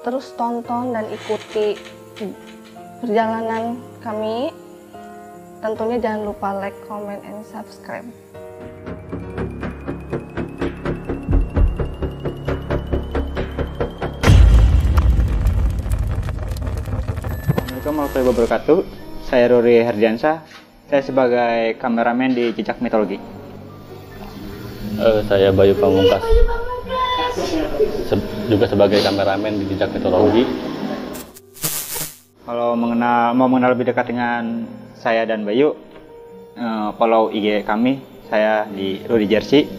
terus tonton dan ikuti perjalanan kami. Tentunya jangan lupa like, comment, and subscribe. Assalamualaikum warahmatullahi wabarakatuh. Saya Ruri Herdiansyah. Saya sebagai kameramen di Jejak Mitologi. Saya Bayu Pamungkas, juga sebagai kameramen di Jejak Mitologi. Kalau mau mengenal lebih dekat dengan saya dan Bayu, follow IG kami. Saya di Rudi Jersey.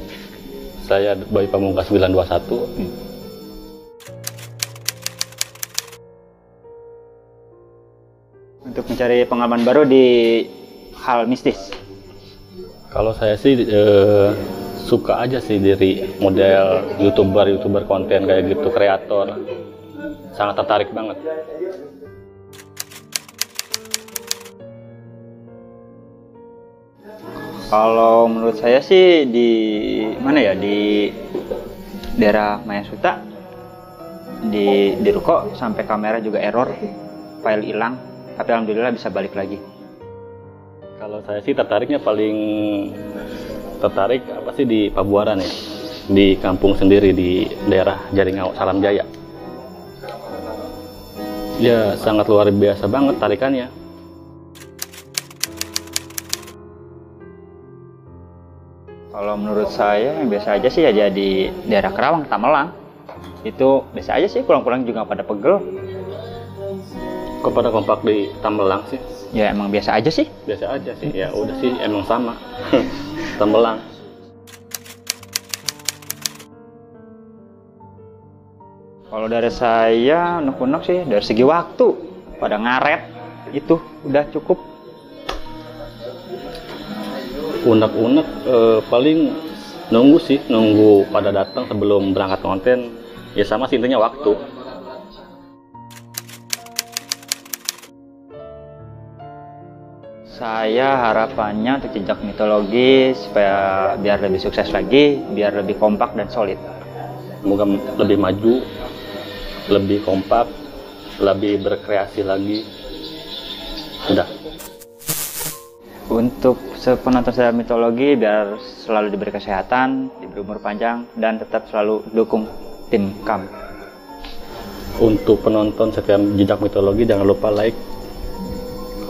Saya Bayu Pamungkas 921. Untuk mencari pengalaman baru di hal mistis. Kalau saya sih suka aja sih dari model youtuber konten kayak gitu, kreator. Sangat tertarik banget. Kalau menurut saya sih di mana ya, di daerah Maya Suta, di ruko sampai kamera juga error, file hilang, tapi alhamdulillah bisa balik lagi. Kalau saya sih tertariknya paling tertarik apa sih di Pabuaran ya, di kampung sendiri di daerah Jaringau, Salam Jaya. Ya sangat luar biasa banget tarikannya. Kalau menurut saya yang biasa aja sih ya di daerah Karawang, Tamelang. Itu biasa aja sih, pulang-pulang juga pada pegel. Kok pada kompak di Tamelang sih? Ya emang biasa aja sih. Biasa aja sih, ya udah sih emang sama. Tamelang. Kalau dari saya unek-unek sih dari segi waktu pada ngaret itu udah cukup. Unek-unek paling nunggu pada datang sebelum berangkat konten. Ya sama sih, intinya waktu. Saya harapannya untuk jejak mitologi supaya biar lebih sukses lagi, biar lebih kompak dan solid. Semoga lebih maju, lebih kompak, lebih berkreasi lagi. Udah. Untuk penonton sejarah mitologi biar selalu diberi kesehatan, diberi umur panjang, dan tetap selalu dukung tim kami. Untuk penonton setiap jejak mitologi jangan lupa like,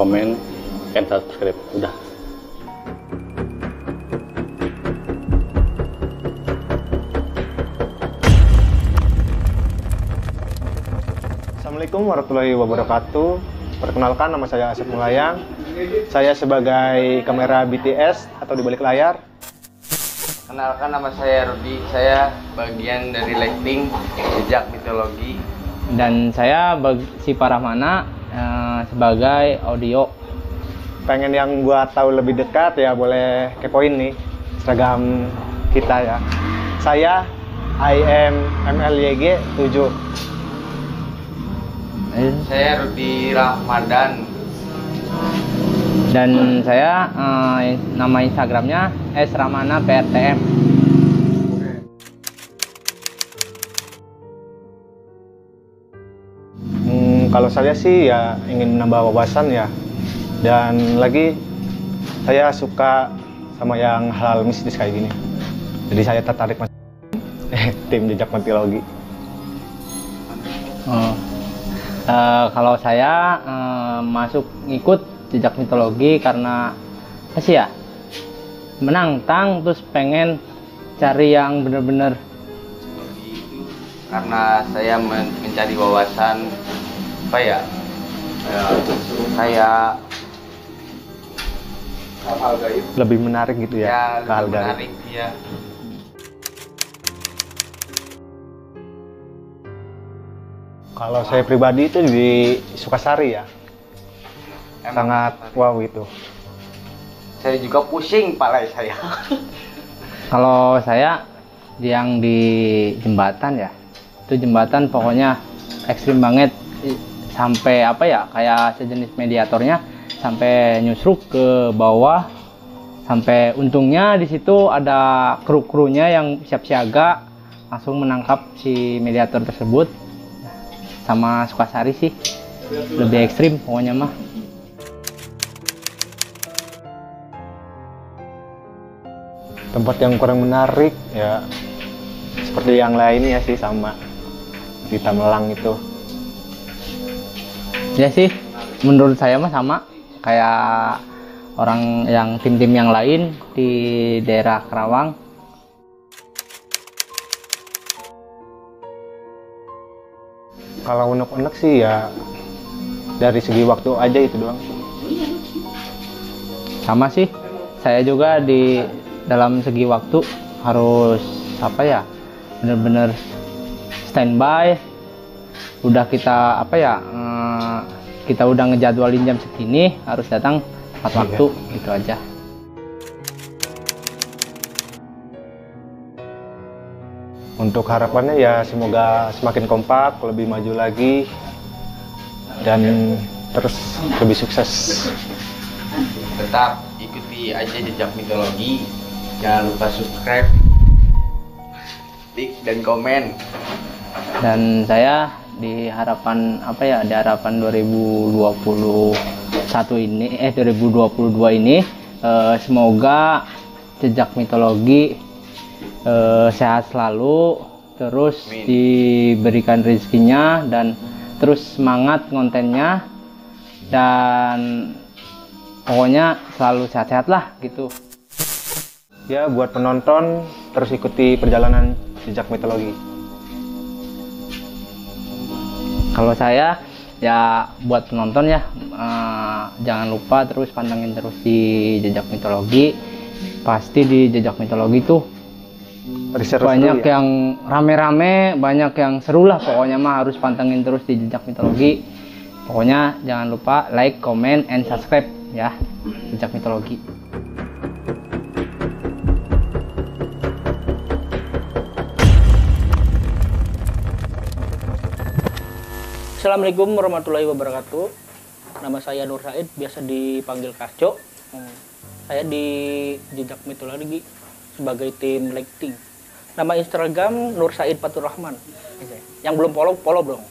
komen, and subscribe. Udah. Assalamualaikum warahmatullahi wabarakatuh. Perkenalkan, nama saya Asep Mulayang. Saya sebagai kamera BTS atau di balik layar. Kenalkan, nama saya Rudi. Saya bagian dari lighting jejak mitologi. Dan saya Sipa Rahmana sebagai audio. Pengen yang buat tahu lebih dekat ya boleh kepoin nih seragam kita ya. Saya IMMLYG 7. Saya Rudi Rahmadan. Dan saya nama Instagramnya @rahmana_prtm. Kalau saya sih ya ingin menambah wawasan ya, dan lagi saya suka sama yang hal mistis kayak gini. Jadi saya tertarik masuk tim jejak mitologi. Kalau saya masuk ngikut jejak mitologi karena apa sih ya, menantang terus pengen cari yang bener-bener. Karena saya mencari wawasan apa ya, kayak hal-hal gaib. Lebih menarik gitu ya, lebih menarik ya. Kalau saya pribadi itu di Sukasari ya. Sangat wow gitu. Saya juga pusing kepala saya. Kalau saya yang di jembatan ya, itu jembatan pokoknya ekstrim banget, sampai apa ya, kayak sejenis mediatornya sampai nyusruk ke bawah, sampai untungnya di situ ada kru-krunya yang siap siaga langsung menangkap si mediator tersebut. Sama Sukasari sih lebih ekstrim pokoknya mah. Tempat yang kurang menarik ya seperti yang lainnya sih, sama di Tamelang itu. Ya sih, menurut saya mah sama kayak orang yang tim-tim yang lain di daerah Karawang. Kalau unek-unek sih ya dari segi waktu aja itu doang. Sama sih, saya juga di dalam segi waktu harus apa ya, bener-bener standby. Udah kita apa ya, kita udah ngejadwalin jam segini harus datang tepat waktu, gitu aja. Untuk harapannya ya semoga semakin kompak, lebih maju lagi, dan terus lebih sukses. Tetap ikuti aja jejak mitologi. Jangan lupa subscribe, like, dan komen. Dan saya di harapan apa ya, di harapan 2022 ini semoga jejak mitologi sehat selalu, terus diberikan rezekinya, dan terus semangat kontennya, dan pokoknya selalu sehat-sehat lah gitu. Ya buat penonton terus ikuti perjalanan jejak mitologi. Kalau saya ya buat penonton ya, jangan lupa terus pantengin terus di jejak mitologi. Pasti di jejak mitologi tuh banyak yang rame-rame, banyak yang seru lah pokoknya mah. Harus pantengin terus di jejak mitologi. Pokoknya jangan lupa like, comment, and subscribe ya jejak mitologi. Assalamualaikum warahmatullahi wabarakatuh. Nama saya Nur Said, biasa dipanggil Kaco. Saya di Jejak Mitologi sebagai tim lighting. Nama Instagram Nur Said Fatur Rahman. Yang belum follow dong.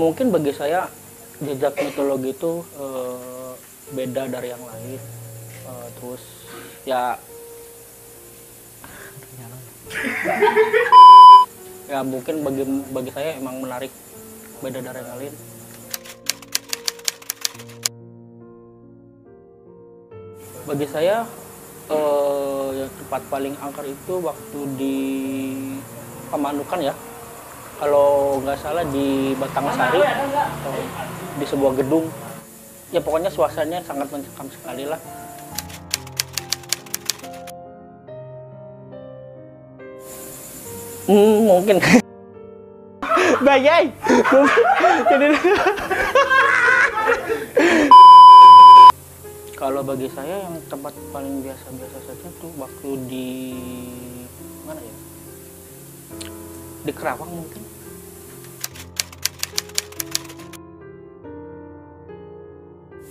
Mungkin bagi saya Jejak Mitologi itu beda dari yang lain. Terus ya ya mungkin bagi saya emang menarik, beda dari yang lain. Bagi saya yang tempat paling angker itu waktu di Pamanukan ya, kalau nggak salah di Batangasari atau di sebuah gedung. Ya pokoknya suasananya sangat mencekam sekali lah. Mungkin bayai kalau bagi saya yang tempat paling biasa-biasa saja tuh waktu di mana ya, di Kerawang mungkin.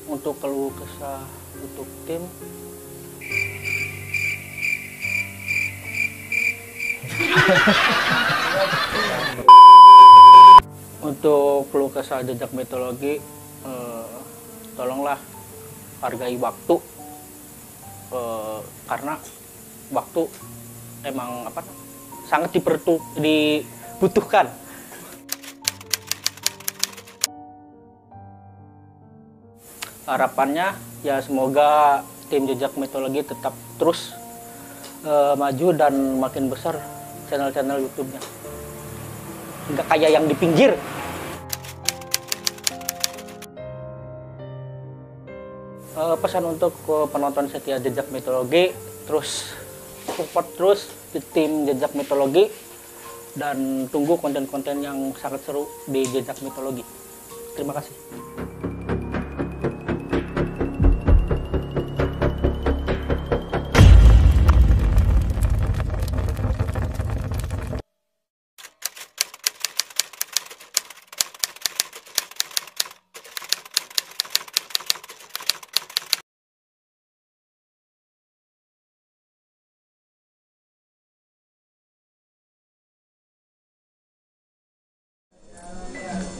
Untuk keluh kesah untuk tim, untuk keluh kesah Jejak Mitologi, tolonglah hargai waktu, karena waktu emang sangat dibutuhkan. Harapannya ya semoga tim Jejak Mitologi tetap terus maju dan makin besar channel-channel YouTube-nya. Nggak kayak yang di pinggir. Pesan untuk penonton setia Jejak Mitologi, terus support terus di tim Jejak Mitologi dan tunggu konten-konten yang sangat seru di Jejak Mitologi. Terima kasih.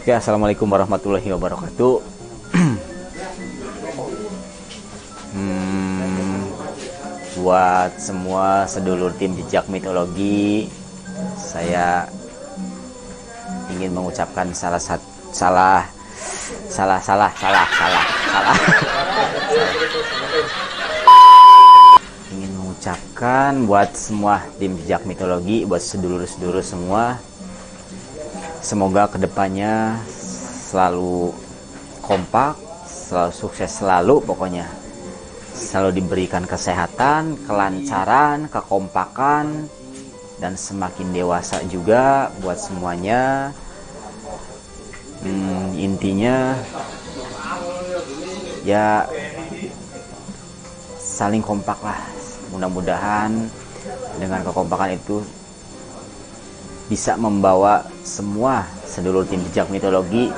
Oke, assalamualaikum warahmatullahi wabarakatuh. Buat semua sedulur tim Jejak Mitologi, saya ingin mengucapkan ingin mengucapkan buat semua tim Jejak Mitologi, buat sedulur-sedulur semua, semoga kedepannya selalu kompak, selalu sukses selalu pokoknya. Selalu diberikan kesehatan, kelancaran, kekompakan, dan semakin dewasa juga buat semuanya. Intinya ya saling kompak lah. Mudah-mudahan dengan kekompakan itu bisa membawa semua sedulur tim Jejak Mitologi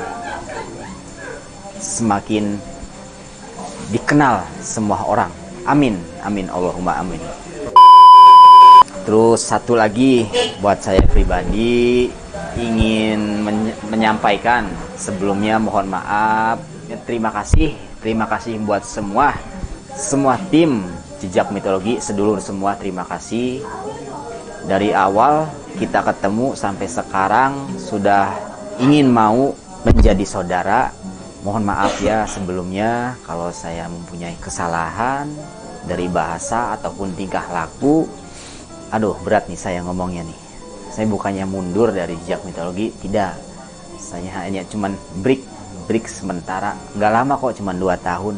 semakin dikenal semua orang. Amin, amin, Allahumma amin. Terus satu lagi buat saya pribadi ingin menyampaikan sebelumnya mohon maaf, terima kasih buat semua tim Jejak Mitologi, sedulur semua, terima kasih. Dari awal kita ketemu sampai sekarang sudah ingin mau menjadi saudara. Mohon maaf ya sebelumnya kalau saya mempunyai kesalahan dari bahasa ataupun tingkah laku. Aduh, berat nih saya ngomongnya nih. Saya bukannya mundur dari Jejak Mitologi, tidak. Saya hanya cuman break sementara. Nggak lama kok, cuman 2 tahun.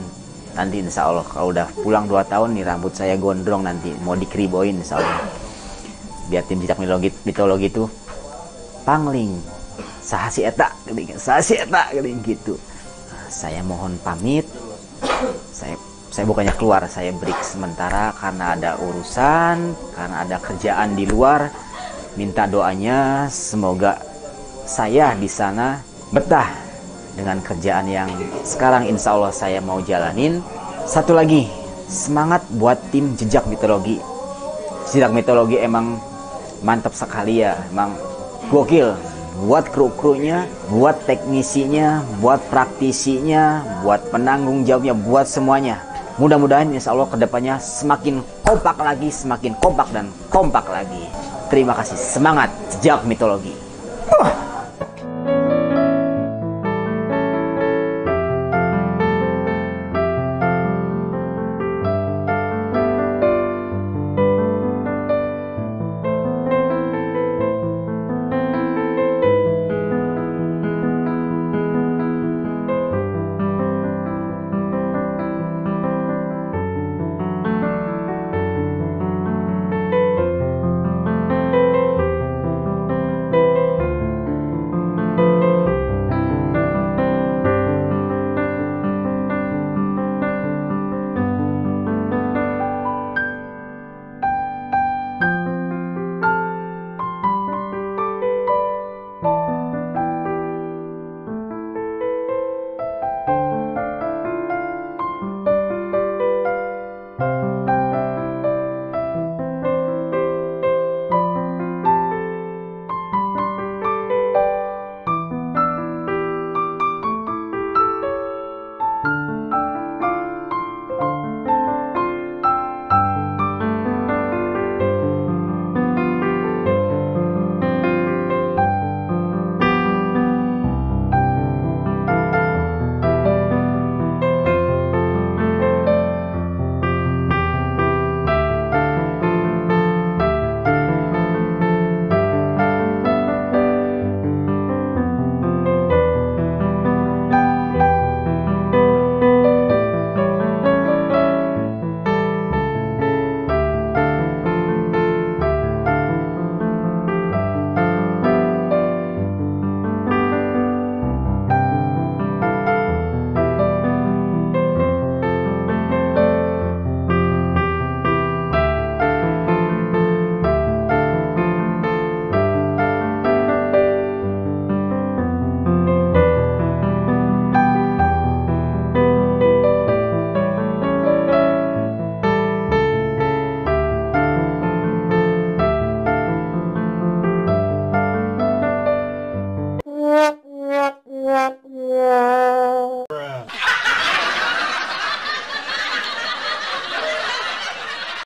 Nanti insya Allah kalau udah pulang 2 tahun nih rambut saya gondrong nanti. Mau dikriboin insya Allah. Biar tim Jejak Mitologi itu pangling sahasi eta geuning gitu. Saya mohon pamit. Saya bukannya keluar, saya break sementara karena ada urusan, karena ada kerjaan di luar. minta doanya semoga saya di sana betah dengan kerjaan yang sekarang insya Allah saya mau jalanin. Satu lagi, semangat buat tim Jejak Mitologi. Jejak Mitologi emang mantap sekali ya, emang gokil. Buat kru-krunya, buat teknisinya, buat praktisinya, buat penanggung jawabnya, buat semuanya. Mudah-mudahan insya Allah kedepannya semakin kompak lagi, semakin kompak dan kompak lagi. Terima kasih, semangat Jejak Mitologi.